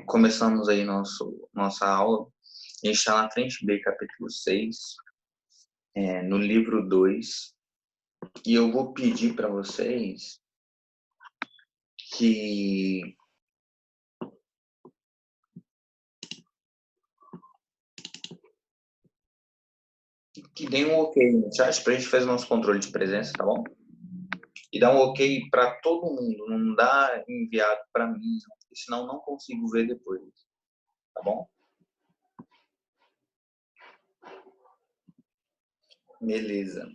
Começamos aí nossa aula. A gente está na frente B, capítulo 6, no livro 2. E eu vou pedir para vocês que deem um ok no chat para a gente fazer o nosso controle de presença, tá bom? E dá um ok para todo mundo, não dá enviado para mim, porque senão não consigo ver depois, tá bom? Beleza.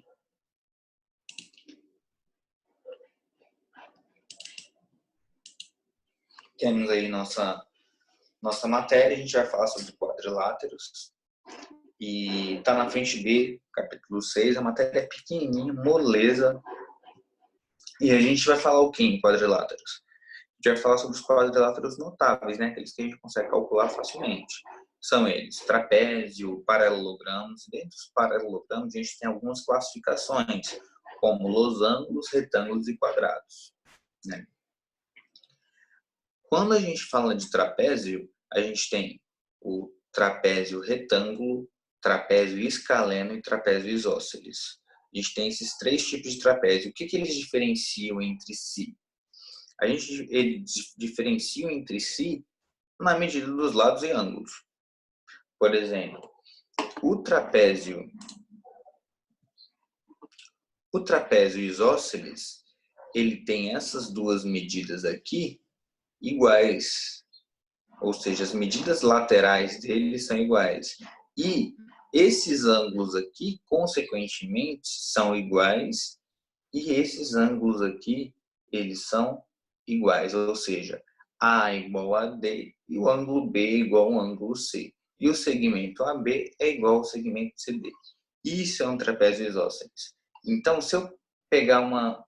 Temos aí nossa matéria, a gente vai falar sobre quadriláteros. E tá na frente B, capítulo 6, a matéria é pequenininha, moleza. E a gente vai falar o que em quadriláteros? A gente vai falar sobre os quadriláteros notáveis, né? Aqueles que a gente consegue calcular facilmente. São eles trapézio, paralelogramos. Dentro dos paralelogramos, a gente tem algumas classificações, como losangos, retângulos e quadrados, né? Quando a gente fala de trapézio, a gente tem o trapézio retângulo, trapézio escaleno e trapézio isósceles. A gente tem esses três tipos de trapézio. O que eles diferenciam entre si? Eles diferenciam entre si na medida dos lados e ângulos. Por exemplo, o trapézio isósceles, ele tem essas duas medidas aqui iguais, ou seja, as medidas laterais dele são iguais. E esses ângulos aqui, consequentemente, são iguais, e esses ângulos aqui, eles são iguais, ou seja, A igual a D e o ângulo B é igual ao ângulo C. E o segmento AB é igual ao segmento CD. Isso é um trapézio isósceles. Então, se eu pegar uma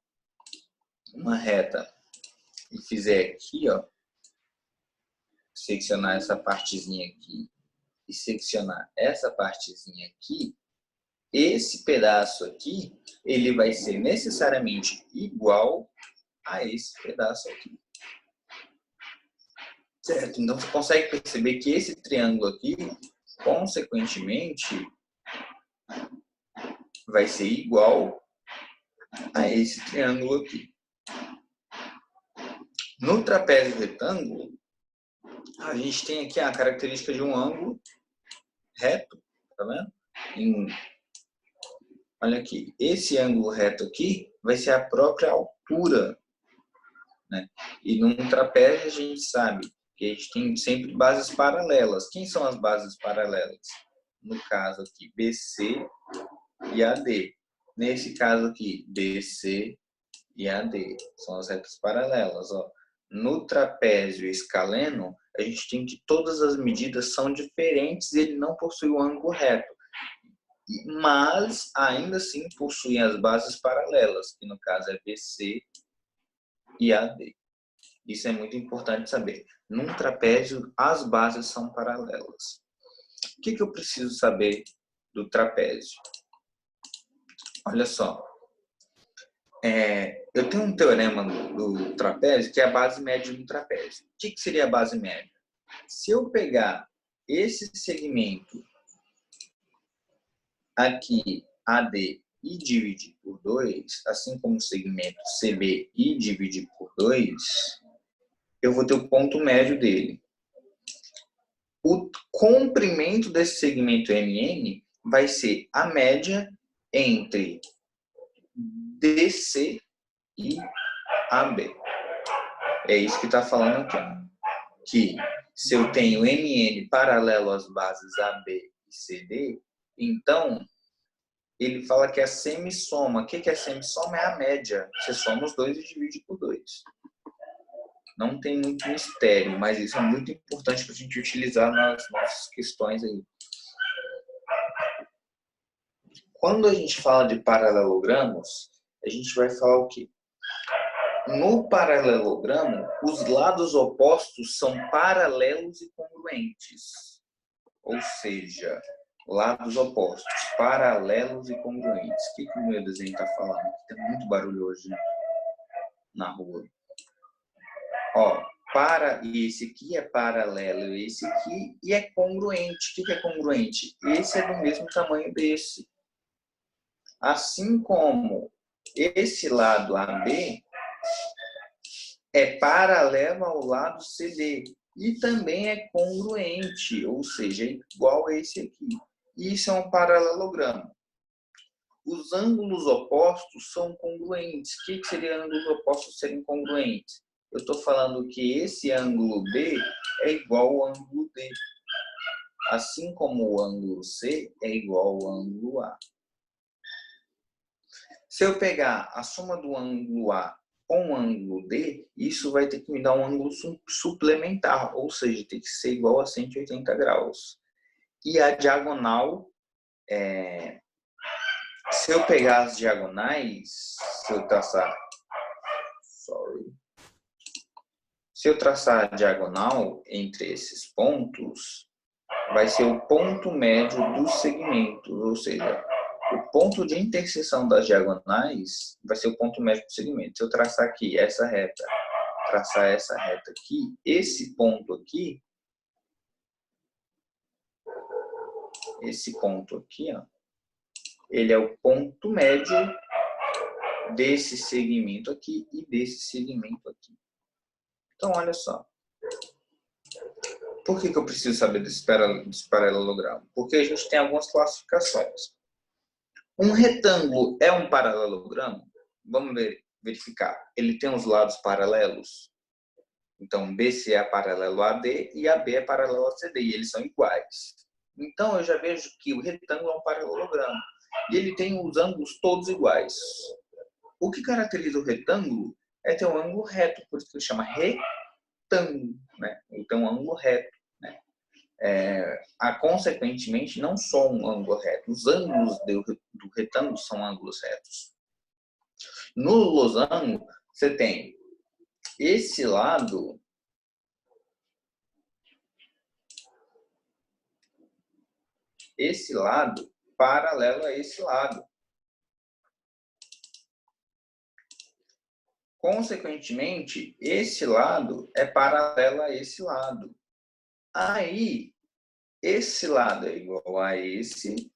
reta e fizer aqui, ó, seccionar essa partezinha aqui e seccionar essa partezinha aqui, esse pedaço aqui, ele vai ser necessariamente igual a esse pedaço aqui. Certo? Então, você consegue perceber que esse triângulo aqui, consequentemente, vai ser igual a esse triângulo aqui. No trapézio retângulo, a gente tem aqui a característica de um ângulo reto, tá vendo? Olha aqui, esse ângulo reto aqui vai ser a própria altura, né? E num trapézio a gente sabe que a gente tem sempre bases paralelas. Quem são as bases paralelas? No caso aqui, BC e AD. Nesse caso aqui, BC e AD. São as retas paralelas, ó. No trapézio escaleno, a gente tem que todas as medidas são diferentes e ele não possui o ângulo reto. Mas, ainda assim, possuem as bases paralelas, que no caso é BC e AD. Isso é muito importante saber. Num trapézio, as bases são paralelas. O que eu preciso saber do trapézio? Olha só. Eu tenho um teorema do trapézio que é a base média do trapézio. O que seria a base média? Se eu pegar esse segmento aqui, AD, e dividir por 2, assim como o segmento CB e dividir por 2, eu vou ter o ponto médio dele. O comprimento desse segmento MN vai ser a média entre DC e AB. É isso que está falando aqui. Que se eu tenho MN paralelo às bases AB e CD, então ele fala que é a semissoma. O que é semissoma? É a média. Você soma os dois e divide por 2. Não tem muito mistério, mas isso é muito importante para a gente utilizar nas nossas questões aí. Quando a gente fala de paralelogramos, a gente vai falar o quê? No paralelogramo, os lados opostos são paralelos e congruentes. Ou seja, lados opostos, paralelos e congruentes. O que o meu desenho está falando? Tem muito barulho hoje, né? Na rua. Ó, e esse aqui é paralelo a esse aqui e é congruente. O que é congruente? Esse é do mesmo tamanho desse. Assim como esse lado AB é paralelo ao lado CD e também é congruente, ou seja, é igual a esse aqui. Isso é um paralelogramo. Os ângulos opostos são congruentes. O que seria ângulos opostos serem congruentes? Eu estou falando que esse ângulo B é igual ao ângulo D, assim como o ângulo C é igual ao ângulo A. Se eu pegar a soma do ângulo A com o ângulo D, isso vai ter que me dar um ângulo suplementar, ou seja, tem que ser igual a 180 graus. E a diagonal, se eu pegar as diagonais, se eu traçar a diagonal entre esses pontos, vai ser o ponto médio dos segmentos, ou seja, o ponto de interseção das diagonais vai ser o ponto médio do segmento. Se eu traçar aqui essa reta, traçar essa reta aqui, esse ponto aqui, ó, ele é o ponto médio desse segmento aqui e desse segmento aqui. Então, olha só. Por que eu preciso saber desse paralelogramo? Porque a gente tem algumas classificações. Um retângulo é um paralelogramo? Vamos verificar. Ele tem os lados paralelos. Então, BC é paralelo a AD e AB é paralelo a CD. E eles são iguais. Então, eu já vejo que o retângulo é um paralelogramo. E ele tem os ângulos todos iguais. O que caracteriza o retângulo é ter um ângulo reto. Por isso que ele chama retângulo. Né? Ele tem um ângulo reto. Né? Consequentemente, não só um ângulo reto. Os ângulos do retângulo são ângulos retos. No losango, você tem esse lado paralelo a esse lado. Consequentemente, esse lado é paralelo a esse lado. Aí, esse lado é igual a esse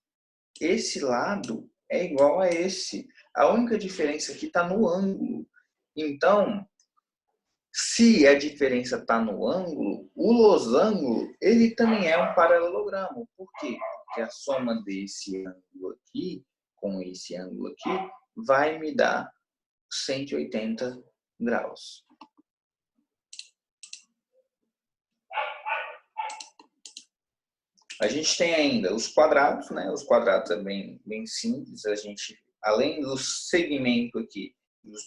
lado é igual a esse. A única diferença aqui está no ângulo. Então, se a diferença está no ângulo, o losango ele também é um paralelogramo. Por quê? Porque a soma desse ângulo aqui com esse ângulo aqui vai me dar 180 graus. A gente tem ainda os quadrados, né? Os quadrados é bem simples. A gente, além do segmento aqui,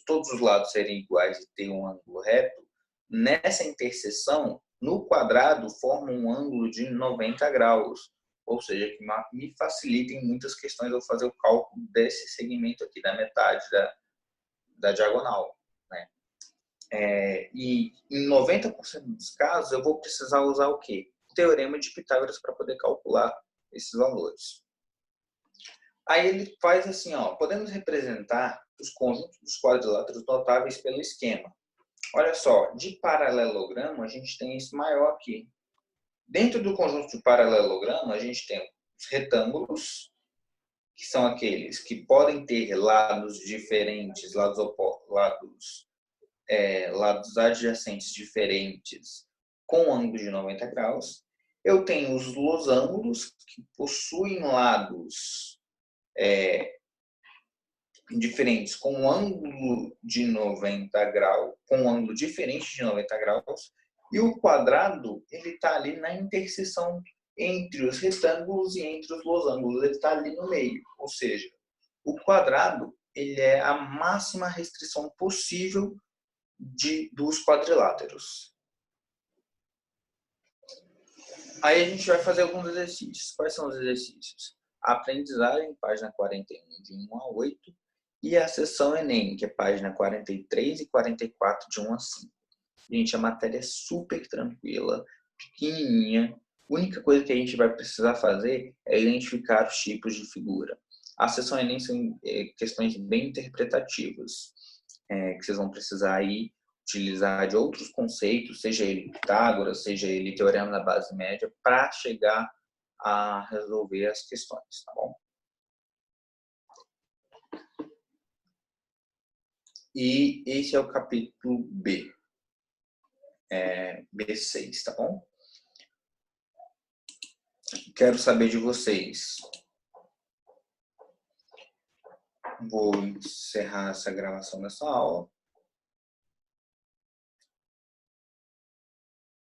todos os lados serem iguais e ter um ângulo reto, nessa interseção, no quadrado, forma um ângulo de 90 graus. Ou seja, que me facilita em muitas questões eu fazer o cálculo desse segmento aqui, da metade da diagonal. Né? E em 90% dos casos, eu vou precisar usar o quê? O teorema de Pitágoras para poder calcular esses valores. Aí ele faz assim, ó, podemos representar os conjuntos dos quadriláteros notáveis pelo esquema. Olha só, de paralelogramo, a gente tem esse maior aqui. Dentro do conjunto de paralelogramo, a gente tem os retângulos, que são aqueles que podem ter lados diferentes, lados adjacentes diferentes, com ângulo de 90 graus. Eu tenho os losângulos, que possuem lados diferentes, com ângulo de 90 graus, com um ângulo diferente de 90 graus, e o quadrado, ele está ali na interseção entre os retângulos e entre os losângulos, ele está ali no meio, ou seja, o quadrado, ele é a máxima restrição possível dos quadriláteros. Aí a gente vai fazer alguns exercícios. Quais são os exercícios? A aprendizagem, página 41, de 1 a 8, e a sessão Enem, que é página 43 e 44, de 1 a 5. Gente, a matéria é super tranquila, pequenininha. A única coisa que a gente vai precisar fazer é identificar os tipos de figura. A sessão Enem são questões bem interpretativas, que vocês vão precisar aí utilizar de outros conceitos, seja ele Pitágoras, seja ele Teorema da Base Média, para chegar a resolver as questões, tá bom? E esse é o capítulo B, B6, tá bom? Quero saber de vocês. Vou encerrar essa gravação dessa aula.